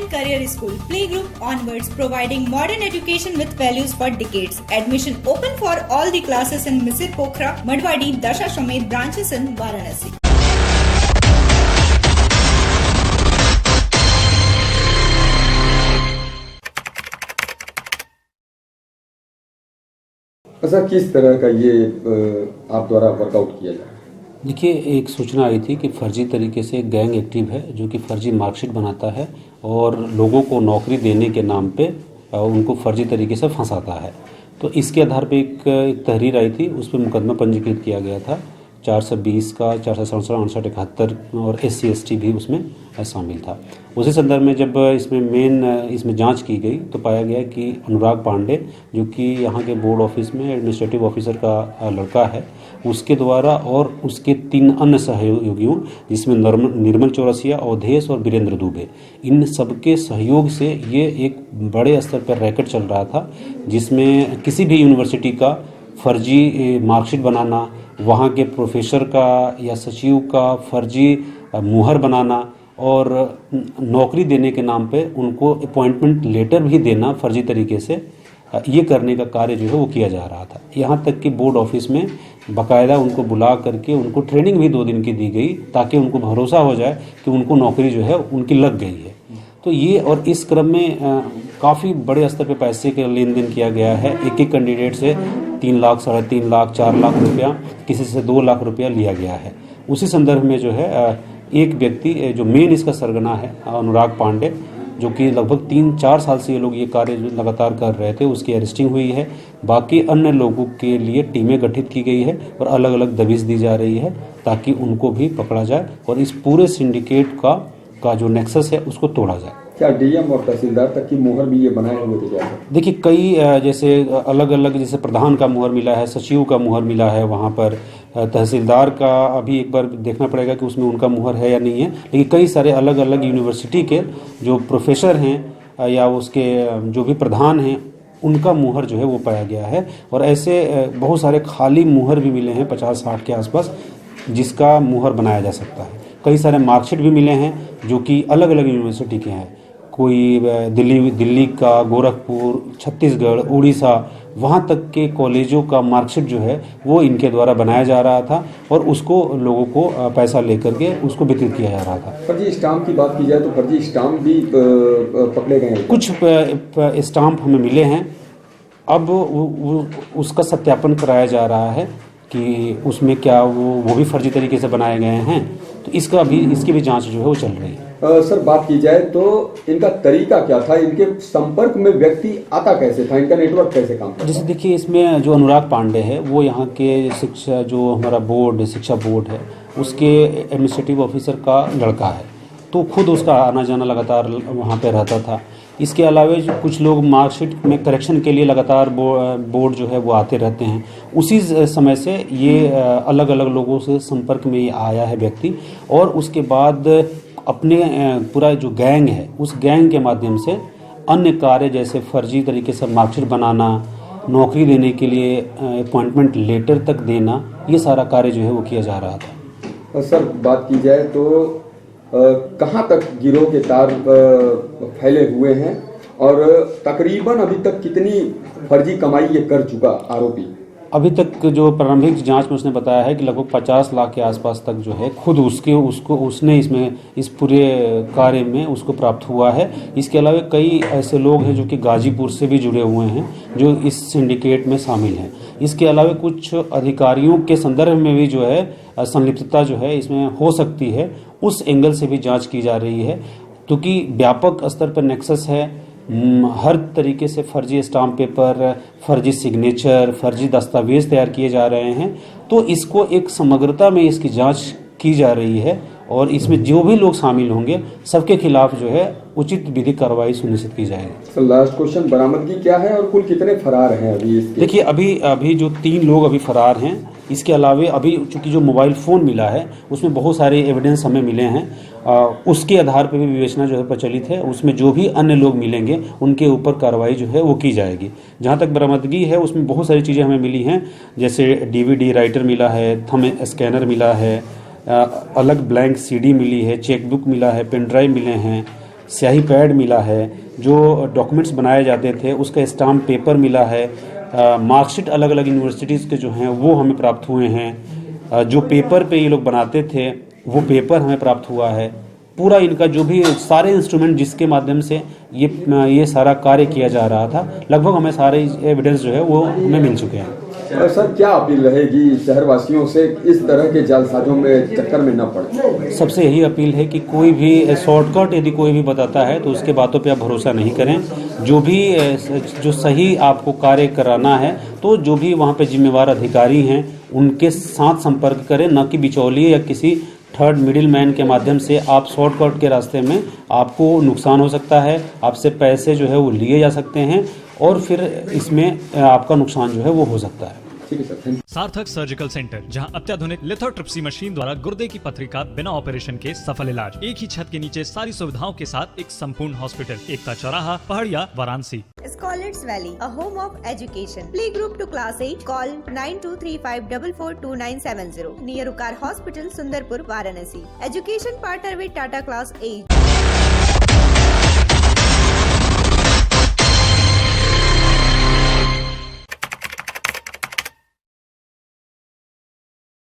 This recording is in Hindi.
and Career School, Playgroup onwards, providing modern education with values for decades. Admission open for all the classes in Misir Pokhara, Madwadi, Dasashamed branches in Varanasi. अच्छा, किस तरह का ये आप द्वारा वर्कआउट किया जाए? देखिए, एक सूचना आई थी कि फर्जी तरीके से एक गैंग एक्टिव है जो कि फर्जी मार्कशीट बनाता है और लोगों को नौकरी देने के नाम पे उनको फर्जी तरीके से फंसाता है। तो इसके आधार पे एक तहरीर आई थी, उस पर मुकदमा पंजीकृत किया गया था 420 का, 467, 68, 71 और SC ST भी उसमें शामिल था। उसी संदर्भ में जब इसमें जांच की गई तो पाया गया कि अनुराग पांडे, जो कि यहाँ के बोर्ड ऑफिस में एडमिनिस्ट्रेटिव ऑफिसर का लड़का है, उसके द्वारा और उसके 3 अन्य सहयोगियों, जिसमें निर्मल चौरसिया, अवधेश और वीरेंद्र दुबे, इन सबके सहयोग से ये एक बड़े स्तर पर रैकेट चल रहा था, जिसमें किसी भी यूनिवर्सिटी का फर्जी मार्कशीट बनाना, वहाँ के प्रोफेसर का या सचिव का फर्जी मुहर बनाना और नौकरी देने के नाम पे उनको अपॉइंटमेंट लेटर भी देना फर्जी तरीके से, ये करने का कार्य जो है वो किया जा रहा था। यहाँ तक कि बोर्ड ऑफिस में बाकायदा उनको बुला करके उनको ट्रेनिंग भी 2 दिन की दी गई ताकि उनको भरोसा हो जाए कि उनको नौकरी जो है उनकी लग गई है। तो ये और इस क्रम में काफ़ी बड़े स्तर पे पैसे का लेन देन किया गया है। एक कैंडिडेट से 3 लाख, 3.5 लाख, 4 लाख रुपया, किसी से 2 लाख रुपया लिया गया है। उसी संदर्भ में जो है एक व्यक्ति जो मेन इसका सरगना है, अनुराग पांडे, जो कि लगभग 3-4 साल से ये लोग ये कार्य लगातार कर रहे थे, उसकी अरेस्टिंग हुई है। बाकी अन्य लोगों के लिए टीमें गठित की गई है और अलग अलग दबिश दी जा रही है ताकि उनको भी पकड़ा जाए और इस पूरे सिंडिकेट का जो नेक्सस है उसको तोड़ा जाए। क्या डीएम और तहसीलदार तक की मुहर भी ये बनाए हुए थे क्या? देखिए, कई जैसे अलग अलग, जैसे प्रधान का मुहर मिला है, सचिव का मुहर मिला है, वहाँ पर तहसीलदार का अभी एक बार देखना पड़ेगा कि उसमें उनका मुहर है या नहीं है, लेकिन कई सारे अलग अलग यूनिवर्सिटी के जो प्रोफेसर हैं या उसके जो भी प्रधान हैं, उनका मुहर जो है वो पाया गया है। और ऐसे बहुत सारे खाली मुहर भी मिले हैं 50-60 के आसपास, जिसका मुहर बनाया जा सकता है। कई सारे मार्कशीट भी मिले हैं जो कि अलग अलग यूनिवर्सिटी के हैं, कोई दिल्ली का, गोरखपुर, छत्तीसगढ़, उड़ीसा, वहाँ तक के कॉलेजों का मार्कशीट जो है वो इनके द्वारा बनाया जा रहा था और उसको लोगों को पैसा लेकर के उसको वितरित किया जा रहा था। फर्जी स्टाम्प की बात की जाए तो फर्जी स्टाम्प भी पकड़े गए हैं। कुछ स्टाम्प हमें मिले हैं, अब उसका सत्यापन कराया जा रहा है कि उसमें क्या वो भी फर्जी तरीके से बनाए गए हैं, तो इसकी भी जांच जो है वो चल रही है। सर, बात की जाए तो इनका तरीका क्या था, इनके संपर्क में व्यक्ति आता कैसे था, इनका नेटवर्क कैसे काम करता? जैसे देखिए, इसमें जो अनुराग पांडे है वो यहाँ के शिक्षा, जो हमारा बोर्ड शिक्षा बोर्ड है, उसके एडमिनिस्ट्रेटिव ऑफिसर का लड़का है, तो खुद उसका आना जाना लगातार वहाँ पे रहता था। इसके अलावा कुछ लोग मार्कशीट में करेक्शन के लिए लगातार बोर्ड जो है वो आते रहते हैं। उसी समय से ये अलग अलग लोगों से संपर्क में आया है व्यक्ति, और उसके बाद अपने पूरा जो गैंग है उस गैंग के माध्यम से अन्य कार्य, जैसे फर्जी तरीके से मार्कशीट बनाना, नौकरी देने के लिए अपॉइंटमेंट लेटर तक देना, ये सारा कार्य जो है वो किया जा रहा था। सर, बात की जाए तो कहाँ तक गिरोह के तार फैले हुए हैं और तकरीबन अभी तक कितनी फर्जी कमाई ये कर चुका आरोपी? अभी तक जो प्रारंभिक जांच में उसने बताया है कि लगभग 50 लाख के आसपास तक जो है खुद उसने इस पूरे कार्य में उसको प्राप्त हुआ है। इसके अलावा कई ऐसे लोग हैं जो कि गाजीपुर से भी जुड़े हुए हैं, जो इस सिंडिकेट में शामिल हैं। इसके अलावा कुछ अधिकारियों के संदर्भ में भी जो है संलिप्तता जो है इसमें हो सकती है, उस एंगल से भी जांच की जा रही है, क्योंकि व्यापक स्तर पर नेक्सस है। हर तरीके से फर्जी स्टाम्प पेपर, फर्जी सिग्नेचर, फर्जी दस्तावेज तैयार किए जा रहे हैं, तो इसको एक समग्रता में इसकी जांच की जा रही है और इसमें जो भी लोग शामिल होंगे सबके खिलाफ जो है उचित विधिक कार्रवाई सुनिश्चित की जाएगी। सर, लास्ट क्वेश्चन, बरामदगी क्या है और कुल कितने फरार हैं अभी इसके? देखिए, अभी जो 3 लोग अभी फरार हैं। इसके अलावा अभी चूंकि जो मोबाइल फ़ोन मिला है उसमें बहुत सारे एविडेंस हमें मिले हैं, उसके आधार पर भी विवेचना जो है प्रचलित है। उसमें जो भी अन्य लोग मिलेंगे उनके ऊपर कार्रवाई जो है वो की जाएगी। जहाँ तक बरामदगी है उसमें बहुत सारी चीज़ें हमें मिली हैं, जैसे DVD राइटर मिला है, थंब स्कैनर मिला है, अलग ब्लैंक CD मिली है, चेकबुक मिला है, पेन ड्राइव मिले हैं, स्याही पैड मिला है, जो डॉक्यूमेंट्स बनाए जाते थे उसका स्टाम्प पेपर मिला है, मार्कशीट अलग अलग यूनिवर्सिटीज़ के जो हैं वो हमें प्राप्त हुए हैं, जो पेपर पे ये लोग बनाते थे वो पेपर हमें प्राप्त हुआ है। पूरा इनका जो भी सारे इंस्ट्रूमेंट जिसके माध्यम से ये सारा कार्य किया जा रहा था, लगभग हमें सारे एविडेंस जो है वो हमें मिल चुके हैं। सर, क्या अपील रहेगी शहरवासियों से इस तरह के जालसाजों में चक्कर में न पड़े? सबसे यही अपील है कि कोई भी शॉर्टकट यदि कोई भी बताता है तो उसके बातों पे आप भरोसा नहीं करें। जो सही आपको कार्य कराना है तो जो भी वहाँ पे जिम्मेवार अधिकारी हैं उनके साथ संपर्क करें, न कि बिचौलिए या किसी थर्ड मिडिल मैन के माध्यम से आप शॉर्टकट के रास्ते में आपको नुकसान हो सकता है, आपसे पैसे जो है वो लिए जा सकते हैं और फिर इसमें आपका नुकसान जो है वो हो सकता है। ठीक है सर। सार्थक सर्जिकल सेंटर, जहां अत्याधुनिक लिथोट्रिप्सी मशीन द्वारा गुर्दे की पथरी का बिना ऑपरेशन के सफल इलाज, एक ही छत के नीचे सारी सुविधाओं के साथ एक संपूर्ण हॉस्पिटल, एकता चौराहा, पहाड़िया, Varanasi. Scholars Valley, a home of education. Playgroup to class 8. Call 9235442970. Near Ukar Hospital, Sundarpur, Varanasi. Education partner with Tata Class 8.